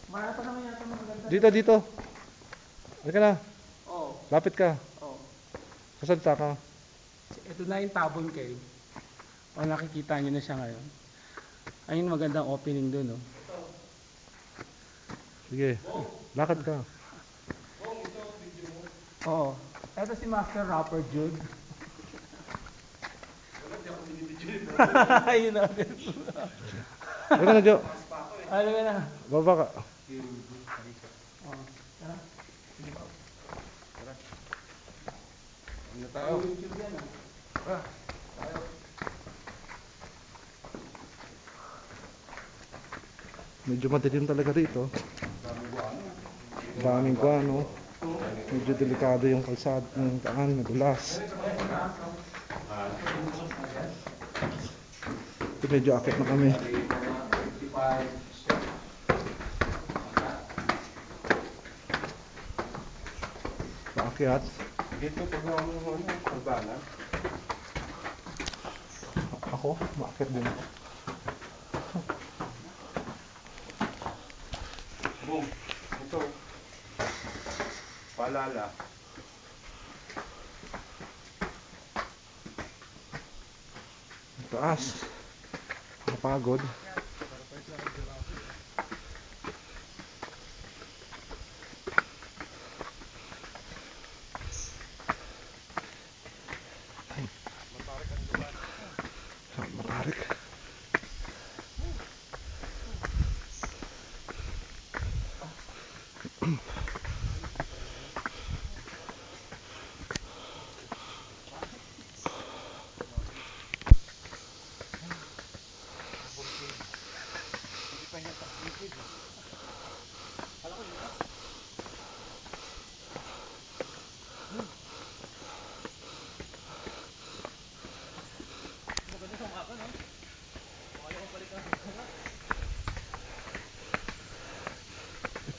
Marami pa naman yata maganda. Dito. Halika na. Oo. Lapit ka. Oo. Kasalita ka. Ito na yung Tabon Cave. O nakikita nyo na siya ngayon. Ayun magandang opening dun, oh. Sige, lakad ka. Oo. Ito si Master Rapper Jude. Ayun na. Halika na, Jo. Alam mo na. Baba ka. Oh, tara. Sige pa. Tara. Ano tayo? YouTube yan, ah. Tara. Tayo. Medyo madilim talaga rito. Daming guano. Medyo delikado yung kalsada ng daan, madulas. Ito medyo akit na kami. Paakyat. Dito pag hagdanan. Ako, maakyat din ako. Boom. Ito. Paalala. Taas. Nakapagod. Matarik.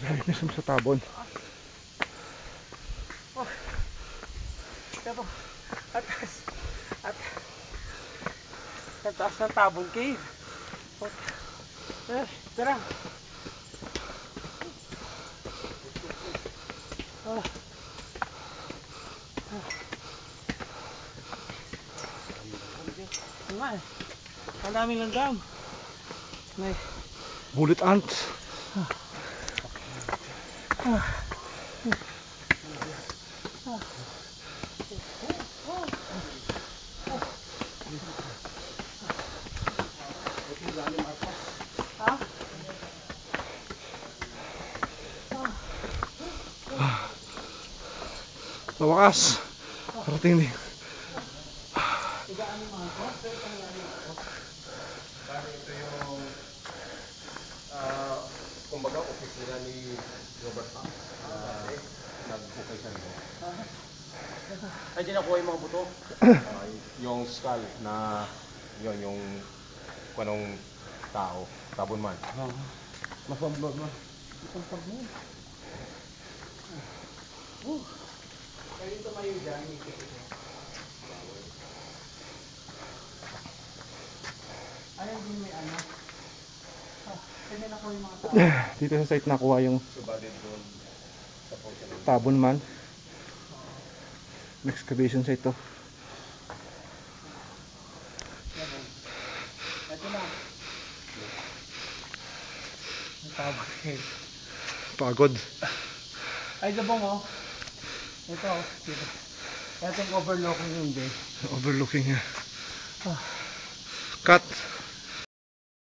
Ayos sa Tabon. Oh. Ito. Atas. Sa taas ng Tabon Cave. Oh. Tara. Oh. Nga eh. Ang daming langgam. May. Bullet ants. Ha? Sa wakas. Parating din. Bali ito yung kumbaga opisina ni Robert Pac. Nag-bukay siya dito. Ay, di nakuha yung mga buto. Yung skull na yun yung kanong tao, Tabon man. Mapablog mo. Mapablog mo. Kaya ito mayo dyan, ikot ito. Ayun din may ano. Kaya nakuha yung mga tao. Dito sa site nakuha yung Subalit doon sa portion ng Tabon man. Excavation site to. Ito na. Ang Tabon Cave. Pagod. Ay, dabong oh. Ito oh. Ito yung overlooking yung day. Overlooking. Cut.